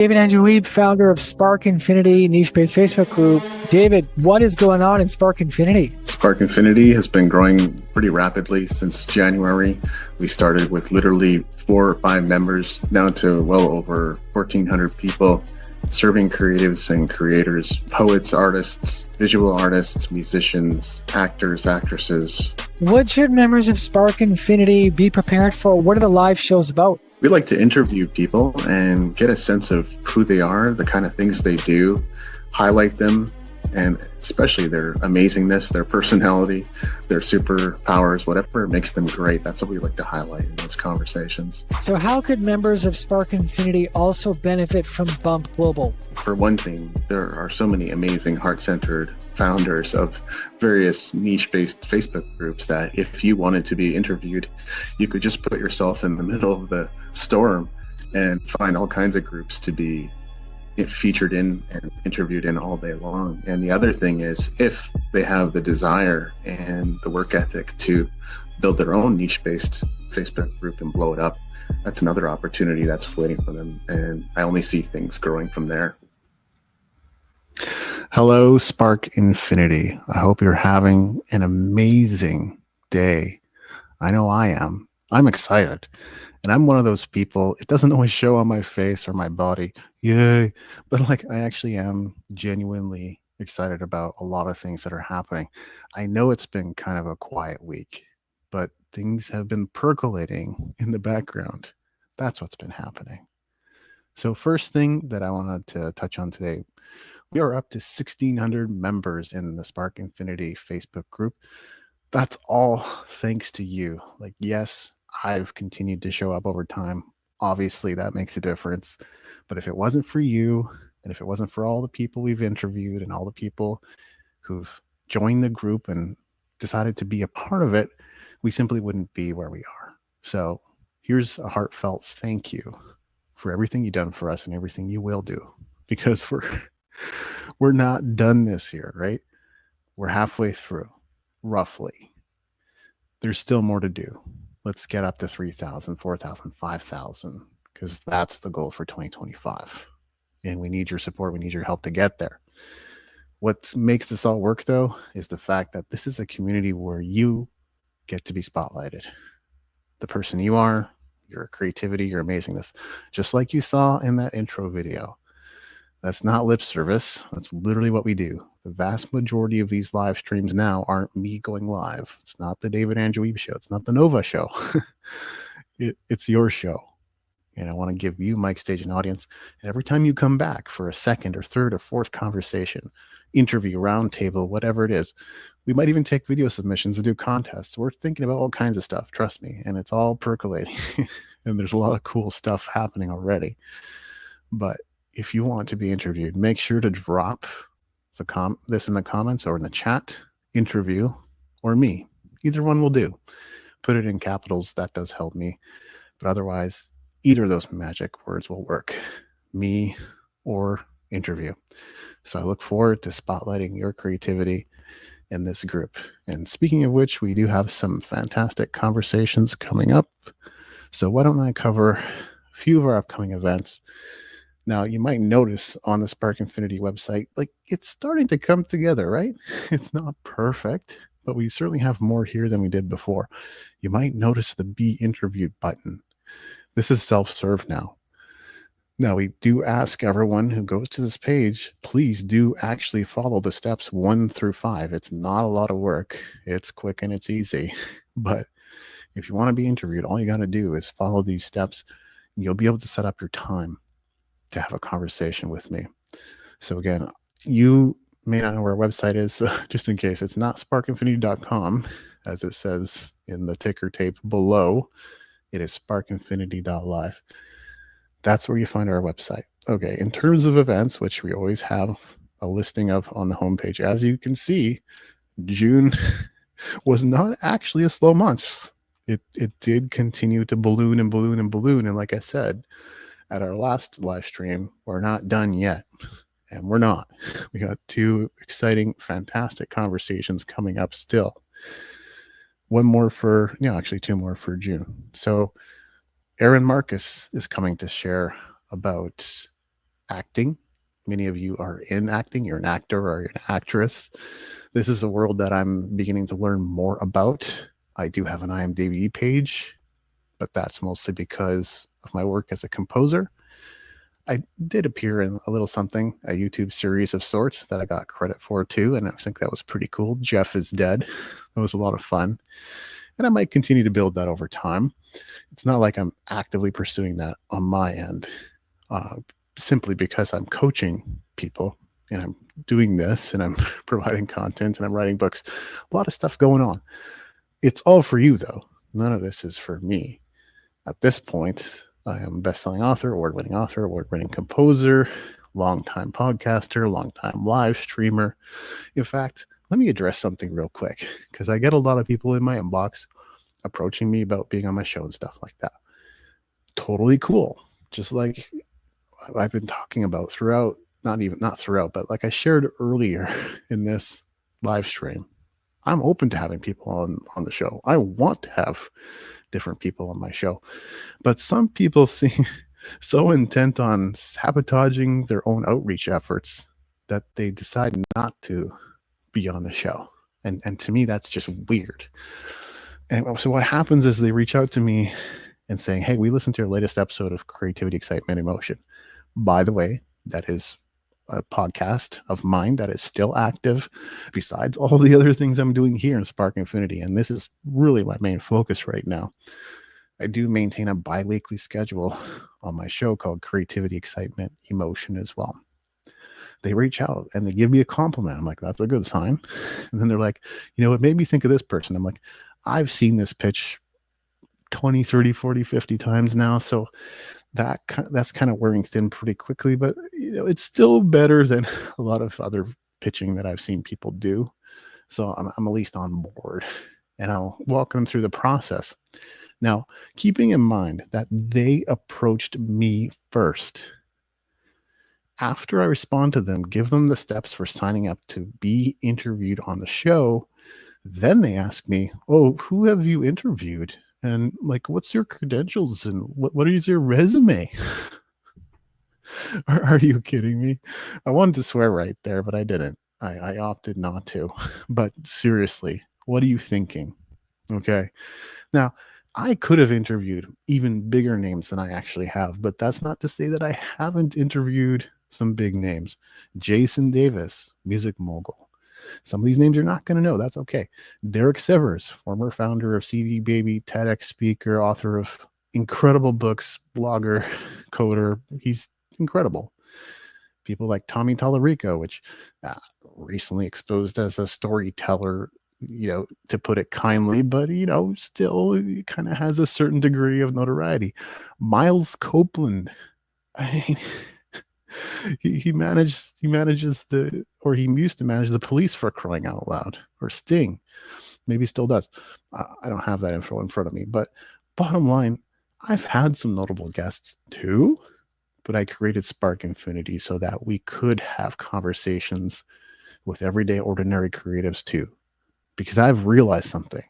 David Andrew Wiebe, founder of Spark Infinity niche-based Facebook group. David, what is going on in Spark Infinity? Spark Infinity has been growing pretty rapidly since January. We started with literally 4 or 5 members, down to well over 1,400 people, serving creatives and creators, poets, artists, visual artists, musicians, actors, actresses. What should members of Spark Infinity be prepared for? What are the live shows about? We like to interview people and get a sense of who they are, the kind of things they do, highlight them, and especially their amazingness, their personality, their superpowers, whatever makes them great. That's what we like to highlight in those conversations. So how could members of Spark Infinity also benefit from Bump Global? For one thing, there are so many amazing heart-centered founders of various niche-based Facebook groups that if you wanted to be interviewed, you could just put yourself in the middle of the storm and find all kinds of groups to be featured in and interviewed in all day long. And the other thing is, if they have the desire and the work ethic to build their own niche-based Facebook group and blow it up, that's another opportunity that's waiting for them. And I only see things growing from there. Hello, Spark Infinity. I hope you're having an amazing day. I know I am. I'm excited. And I'm one of those people, it doesn't always show on my face or my body, yay, but like I actually am genuinely excited about a lot of things that are happening. I know it's been kind of a quiet week, but things have been percolating in the background. That's what's been happening. So first thing that I wanted to touch on today, we are up to 1,600 members in the Spark Infinity Facebook group. That's all thanks to you. Like, yes, I've continued to show up over time. Obviously, that makes a difference. But if it wasn't for you, and if it wasn't for all the people we've interviewed and all the people who've joined the group and decided to be a part of it, we simply wouldn't be where we are. So here's a heartfelt thank you for everything you've done for us and everything you will do, because we're not done this year, right? We're halfway through, roughly. There's still more to do. Let's get up to 3,000, 4,000, 5,000, because that's the goal for 2025. And we need your support. We need your help to get there. What makes this all work, though, is the fact that this is a community where you get to be spotlighted. The person you are, your creativity, your amazingness, just like you saw in that intro video. That's not lip service. That's literally what we do. The vast majority of these live streams now aren't me going live. It's not the David Andrew Wiebe show. It's not the Nova show. It's your show. And I want to give you, Mike Stage, an audience. And every time you come back for a second or third or fourth conversation, interview, roundtable, whatever it is, we might even take video submissions and do contests. We're thinking about all kinds of stuff, trust me. And it's all percolating. And there's a lot of cool stuff happening already. But if you want to be interviewed, make sure to drop this in the comments or in the chat, interview, or me. Either one will do. Put it in capitals. That does help me. But otherwise, either of those magic words will work. Me or interview. So I look forward to spotlighting your creativity in this group. And speaking of which, we do have some fantastic conversations coming up. So why don't I cover a few of our upcoming events. Now, you might notice on the Spark Infinity website, like it's starting to come together, right? It's not perfect, but we certainly have more here than we did before. You might notice the Be Interviewed button. This is self-serve now. Now, we do ask everyone who goes to this page, please do actually follow the steps 1 through 5. It's not a lot of work. It's quick and it's easy. But if you want to be interviewed, all you got to do is follow these steps and you'll be able to set up your time to have a conversation with me. So again, you may not know where our website is, so just in case, it's not sparkinfinity.com, as it says in the ticker tape below. It is sparkinfinity.live. That's where you find our website. Okay, in terms of events, which we always have a listing of on the homepage, as you can see, June was not actually a slow month. It did continue to balloon and balloon and balloon, and like I said, at our last live stream, we're not done yet. And we're not. We got 2 exciting, fantastic conversations coming up still. One more for, actually 2 more for June. So Aaron Marcus is coming to share about acting. Many of you are in acting. You're an actor or you're an actress. This is a world that I'm beginning to learn more about. I do have an IMDb page, but that's mostly because of my work as a composer. I did appear in a little something, a YouTube series of sorts that I got credit for too, and I think that was pretty cool. Jeff is Dead. That was a lot of fun. And I might continue to build that over time. It's not like I'm actively pursuing that on my end, simply because I'm coaching people and I'm doing this and I'm providing content and I'm writing books. A lot of stuff going on. It's all for you, though. None of this is for me. At this point, I am a best-selling author, award-winning composer, longtime podcaster, longtime live streamer. In fact, let me address something real quick, because I get a lot of people in my inbox approaching me about being on my show and stuff like that. Totally cool. Just like I've been talking about throughout, not throughout, but like I shared earlier in this live stream, I'm open to having people on the show. I want to have different people on my show, but some people seem so intent on sabotaging their own outreach efforts that they decide not to be on the show. And to me, that's just weird. And so what happens is they reach out to me and saying, hey, we listened to your latest episode of Creativity, Excitement, Emotion. By the way, that is a podcast of mine that is still active besides all the other things I'm doing here in Spark Infinity. And this is really my main focus right now. I do maintain a bi-weekly schedule on my show called Creativity, Excitement, Emotion as well. They reach out and they give me a compliment. I'm like, that's a good sign. And then they're like, it made me think of this person. I'm like, I've seen this pitch 20, 30, 40, 50 times now. So that's kind of wearing thin pretty quickly, but it's still better than a lot of other pitching that I've seen people do. So I'm at least on board, and I'll walk them through the process. Now, keeping in mind that they approached me first. After I respond to them, give them the steps for signing up to be interviewed on the show, then they ask me, oh, who have you interviewed? And like, what's your credentials and what is your resume? Are you kidding me? I wanted to swear right there, but I didn't. I opted not to. But seriously, what are you thinking? Okay. Now, I could have interviewed even bigger names than I actually have, but that's not to say that I haven't interviewed some big names. Jason Davis, music mogul. Some of these names you're not going to know. That's okay. Derek Sivers, former founder of CD Baby, TEDx speaker, author of incredible books, blogger, coder. He's incredible. People like Tommy Tallarico, which recently exposed as a storyteller, to put it kindly, but, still kind of has a certain degree of notoriety. Miles Copeland. I mean, he used to manage the police, for crying out loud, or Sting, maybe still does. I don't have that info in front of me, but bottom line, I've had some notable guests too, but I created Spark Infinity so that we could have conversations with everyday ordinary creatives too, because I've realized something.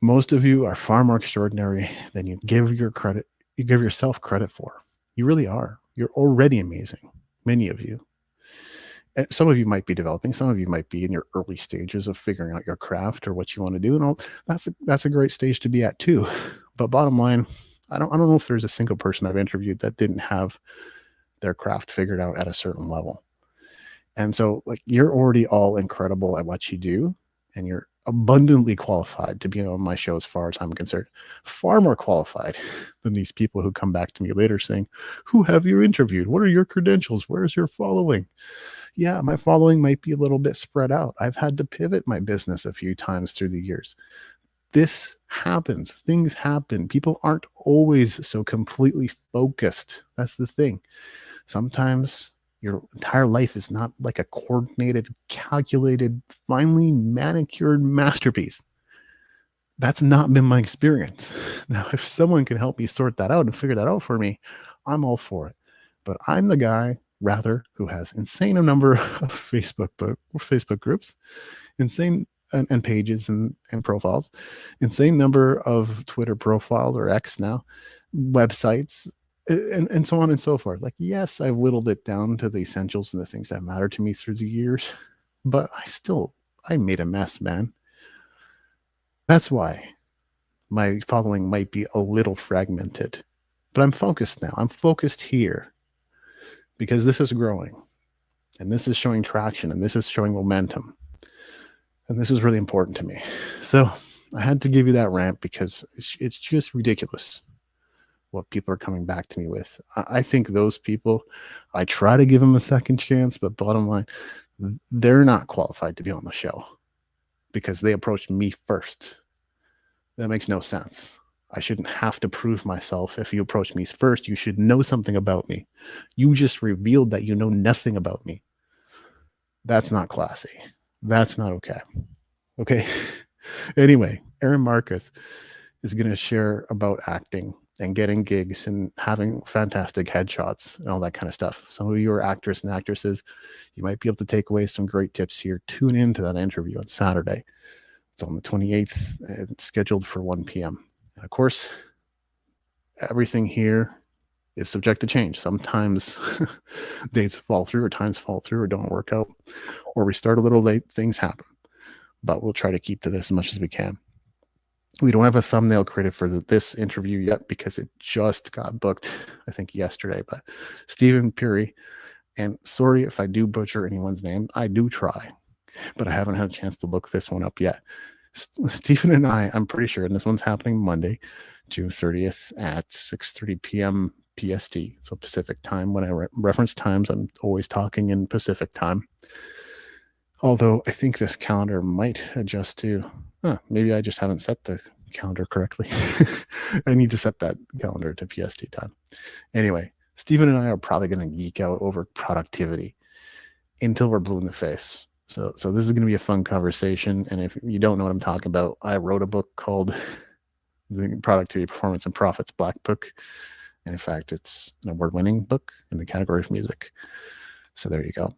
Most of you are far more extraordinary than you give yourself credit for. You really are. You're already amazing. Many of you. And some of you might be developing. Some of you might be in your early stages of figuring out your craft or what you want to do. And all that's a great stage to be at too. But bottom line, I don't know if there's a single person I've interviewed that didn't have their craft figured out at a certain level. And so, like, you're already all incredible at what you do, and you're abundantly qualified to be on my show as far as I'm concerned. Far more qualified than these people who come back to me later saying, who have you interviewed? What are your credentials? Where's your following? Yeah, my following might be a little bit spread out. I've had to pivot my business a few times through the years. This happens. Things happen. People aren't always so completely focused. That's the thing. Sometimes your entire life is not like a coordinated, calculated, finely manicured masterpiece. That's not been my experience. Now, if someone can help me sort that out and figure that out for me, I'm all for it. But I'm the guy, rather, who has insane number of Facebook groups, insane and pages and profiles, insane number of Twitter profiles, or X now, websites, and so on and so forth. Like, yes, I've whittled it down to the essentials and the things that matter to me through the years, but I made a mess, man. That's why my following might be a little fragmented, but I'm focused now. I'm focused here because this is growing and this is showing traction and this is showing momentum. And this is really important to me. So I had to give you that rant because it's just ridiculous what people are coming back to me with. I think those people, I try to give them a second chance, but bottom line, they're not qualified to be on the show because they approached me first. That makes no sense. I shouldn't have to prove myself. If you approach me first, you should know something about me. You just revealed that you know nothing about me. That's not classy. That's not okay. Okay. Anyway, Aaron Marcus is going to share about acting and getting gigs and having fantastic headshots and all that kind of stuff. Some of you are actors and actresses. You might be able to take away some great tips here. Tune into that interview on Saturday. It's on the 28th. It's scheduled for 1 p.m. And of course, everything here is subject to change. Sometimes dates fall through or times fall through or don't work out, or we start a little late. Things happen. But we'll try to keep to this as much as we can. We don't have a thumbnail created for this interview yet because it just got booked, I think, yesterday. But Stephen Puri, and sorry if I do butcher anyone's name, I do try, but I haven't had a chance to look this one up yet. Stephen and I'm pretty sure, and this one's happening Monday, June 30th at 6:30 p.m. PST, so Pacific time. When I reference times, I'm always talking in Pacific time. Although I think this calendar might adjust to, maybe I just haven't set the calendar correctly. I need to set that calendar to PST time. Anyway, Stephen and I are probably going to geek out over productivity until we're blue in the face. So this is going to be a fun conversation. And if you don't know what I'm talking about, I wrote a book called The Productivity, Performance, and Profits Black Book. And in fact, it's an award-winning book in the category of music. So there you go.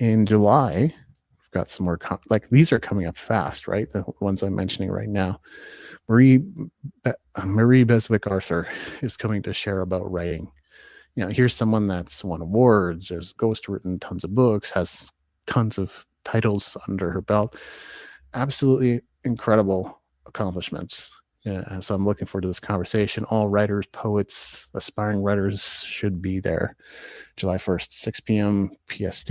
In July, got some more like these are coming up fast, right? The ones I'm mentioning right now. Marie Beswick Arthur is coming to share about writing. You know, here's someone that's won awards, has ghostwritten tons of books, has tons of titles under her belt. Absolutely incredible accomplishments. Yeah, so I'm looking forward to this conversation. All writers, poets, aspiring writers should be there. July 1st, 6 p.m. PST.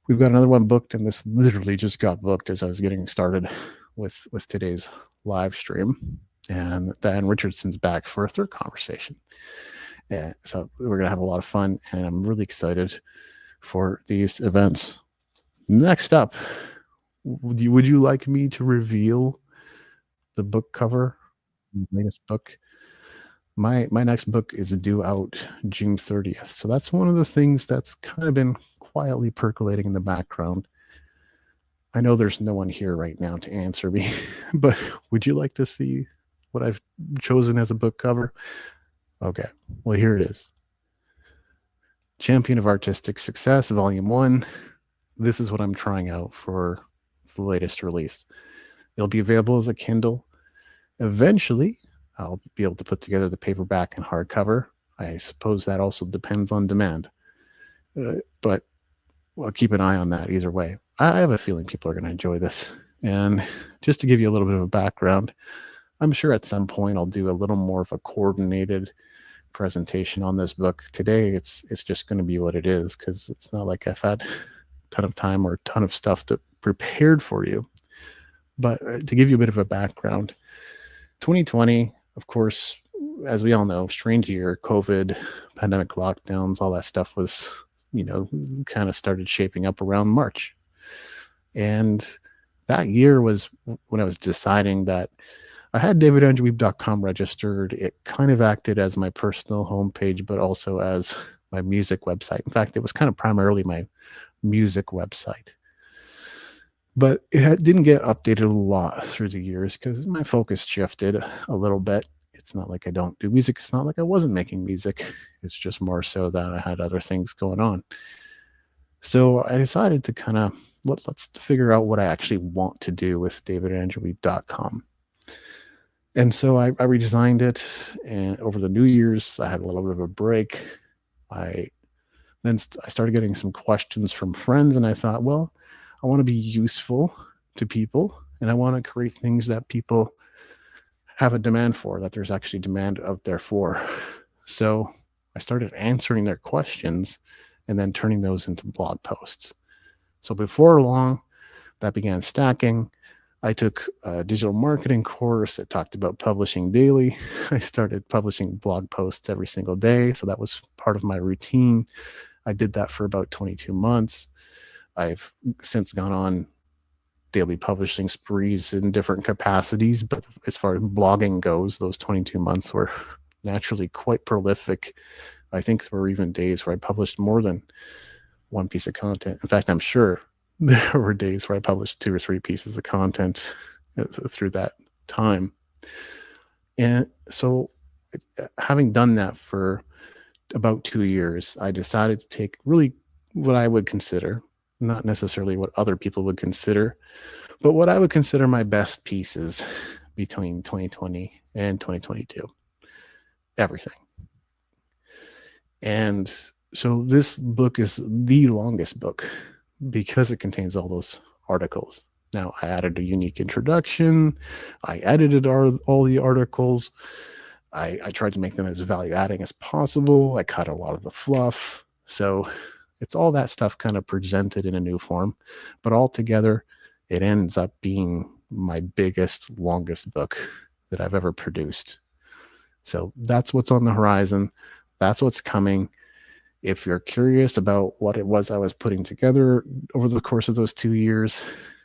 We've got another one booked, and this literally just got booked as I was getting started with today's live stream. And Dan Richardson's back for a third conversation. So we're going to have a lot of fun, and I'm really excited for these events. Next up, would you like me to reveal the book cover? Latest book. My next book is due out June 30th. So that's one of the things that's kind of been quietly percolating in the background. I know there's no one here right now to answer me, but would you like to see what I've chosen as a book cover? Okay, well, here it is. Champion of Artistic Success, Volume 1. This is what I'm trying out for the latest release. It'll be available as a Kindle. Eventually, I'll be able to put together the paperback and hardcover. I suppose that also depends on demand. But I'll keep an eye on that either way. I have a feeling people are going to enjoy this. And just to give you a little bit of a background, I'm sure at some point I'll do a little more of a coordinated presentation on this book. Today, it's just going to be what it is because it's not like I've had a ton of time or a ton of stuff to prepared for you. But to give you a bit of a background, 2020, of course, as we all know, strange year, COVID, pandemic lockdowns, all that stuff was, kind of started shaping up around March. And that year was when I was deciding that I had davidandrewwiebe.com registered. It kind of acted as my personal homepage, but also as my music website. In fact, it was kind of primarily my music website. But it didn't get updated a lot through the years because my focus shifted a little bit. It's not like I don't do music. It's not like I wasn't making music. It's just more so that I had other things going on. So I decided to kind of, let's figure out what I actually want to do with davidandrewwiebe.com. And so I redesigned it, and over the New Year's, I had a little bit of a break. I I started getting some questions from friends, and I thought, well, I want to be useful to people, and I want to create things that people have a demand for, that there's actually demand out there for. So I started answering their questions and then turning those into blog posts. So before long, that began stacking. I took a digital marketing course that talked about publishing daily. I started publishing blog posts every single day. So that was part of my routine. I did that for about 22 months. I've since gone on daily publishing sprees in different capacities, but as far as blogging goes, those 22 months were naturally quite prolific. I think there were even days where I published more than one piece of content. In fact, I'm sure there were days where I published 2 or 3 pieces of content through that time. And so, having done that for about 2 years, I decided to take really what I would consider, not necessarily what other people would consider, but what I would consider my best pieces between 2020 and 2022. Everything. And so this book is the longest book because it contains all those articles. Now, I added a unique introduction. I edited all the articles. I tried to make them as value adding as possible. I cut a lot of the fluff. So it's all that stuff kind of presented in a new form, but altogether, it ends up being my biggest, longest book that I've ever produced. So that's what's on the horizon. That's what's coming. If you're curious about what it was I was putting together over the course of those 2 years,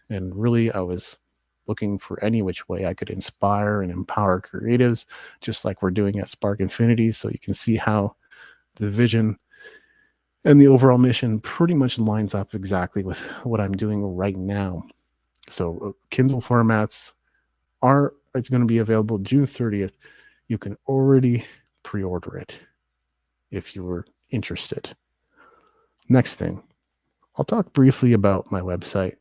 and really I was looking for any which way I could inspire and empower creatives, just like we're doing at Spark Infinity. So you can see how the vision and the overall mission pretty much lines up exactly with what I'm doing right now. So Kindle formats it's going to be available June 30th. You can already pre-order it if you were interested. Next thing, I'll talk briefly about my website.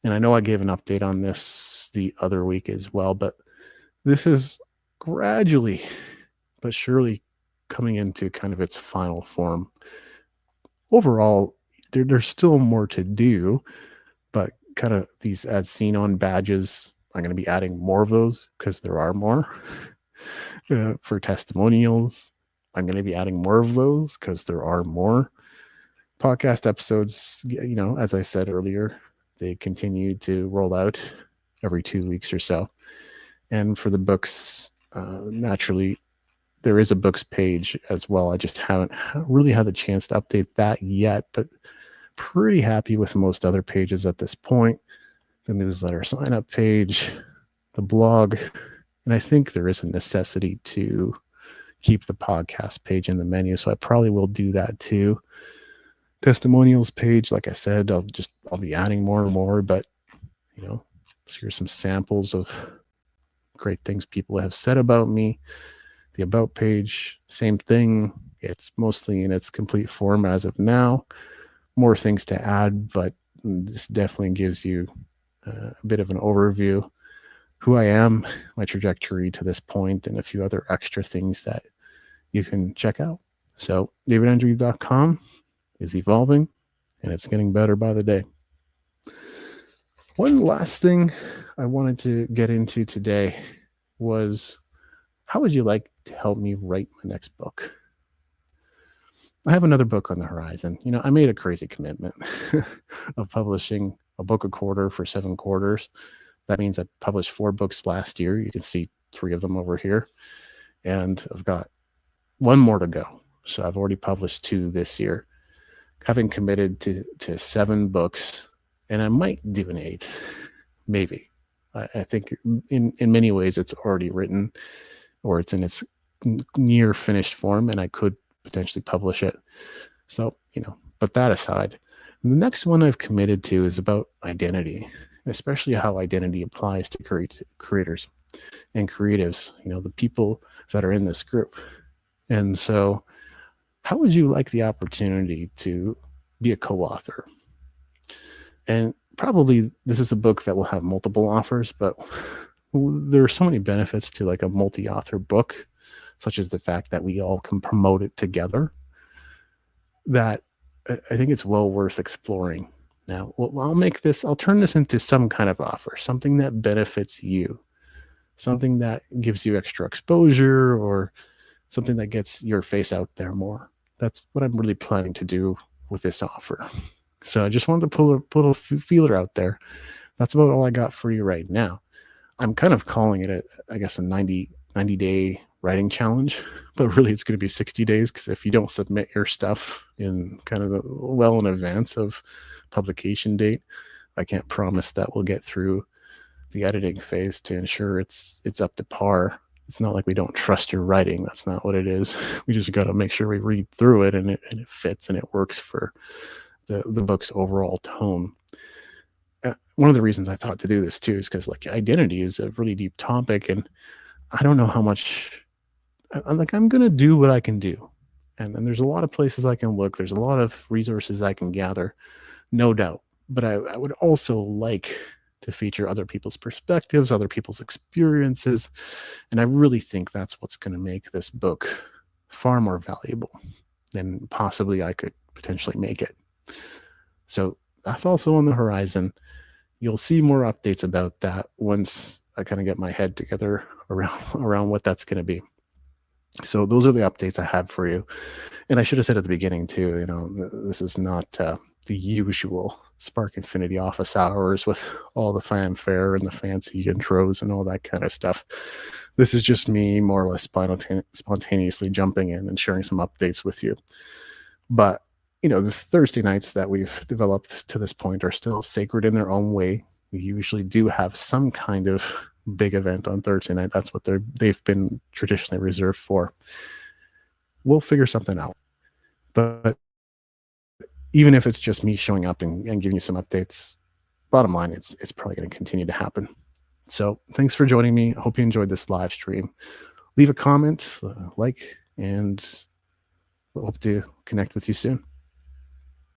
And I know I gave an update on this the other week as well, but this is gradually but surely coming into kind of its final form. Overall, there's still more to do, but kind of these as seen on badges, I'm going to be adding more of those because there are more. For testimonials, I'm going to be adding more of those because there are more. Podcast episodes, as I said earlier, they continue to roll out every 2 weeks or so. And for the books, naturally, there is a books page as well. I just haven't really had the chance to update that yet, but pretty happy with most other pages at this point. The newsletter sign up page, the blog, and I think there is a necessity to keep the podcast page in the menu, so I probably will do that too. Testimonials page, like I said, I'll be adding more and more, but here's some samples of great things people have said about me. The about page, same thing. It's mostly in its complete form as of now. More things to add, but this definitely gives you a bit of an overview, who I am, my trajectory to this point, and a few other extra things that you can check out. So davidandrew.com is evolving, and it's getting better by the day. One last thing I wanted to get into today was, how would you like to help me write my next book? I have another book on the horizon. I made a crazy commitment of publishing a book a quarter for 7 quarters. That means I published 4 books last year. You can see 3 of them over here. And I've got 1 more to go. So I've already published 2 this year. Having committed to 7 books, and I might do an 8th, maybe. I think in many ways it's already written, or it's in its near finished form, and I could potentially publish it. So, but that aside, the next one I've committed to is about identity, especially how identity applies to creators and creatives, the people that are in this group. And so, how would you like the opportunity to be a co-author? And probably this is a book that will have multiple authors, but there are so many benefits to like a multi-author book, such as the fact that we all can promote it together, that I think it's well worth exploring. Now, I'll turn this into some kind of offer, something that benefits you, something that gives you extra exposure, or something that gets your face out there more. That's what I'm really planning to do with this offer. So I just wanted to put a feeler out there. That's about all I got for you right now. I'm kind of calling it, I guess, a 90-day writing challenge, but really it's going to be 60 days, because if you don't submit your stuff in kind of well in advance of publication date, I can't promise that we'll get through the editing phase to ensure it's up to par. It's not like we don't trust your writing. That's not what it is. We just got to make sure we read through it and it fits and it works for the book's overall tone. One of the reasons I thought to do this too is because like identity is a really deep topic, and I don't know how much. I'm going to do what I can do, and there's a lot of places I can look. There's a lot of resources I can gather, no doubt. But I would also like to feature other people's perspectives, other people's experiences, and I really think that's what's going to make this book far more valuable than possibly I could potentially make it. So that's also on the horizon. You'll see more updates about that once I kind of get my head together around what that's going to be. So those are the updates I have for you. And I should have said at the beginning too, this is not the usual Spark Infinity office hours with all the fanfare and the fancy intros and all that kind of stuff. This is just me more or less spontaneously jumping in and sharing some updates with you. But the Thursday nights that we've developed to this point are still sacred in their own way. We usually do have some kind of big event on Thursday night. That's what they've been traditionally reserved for. We'll figure something out. But even if it's just me showing up and giving you some updates, bottom line, it's probably going to continue to happen. So thanks for joining me. I hope you enjoyed this live stream. Leave a comment, like, and hope to connect with you soon.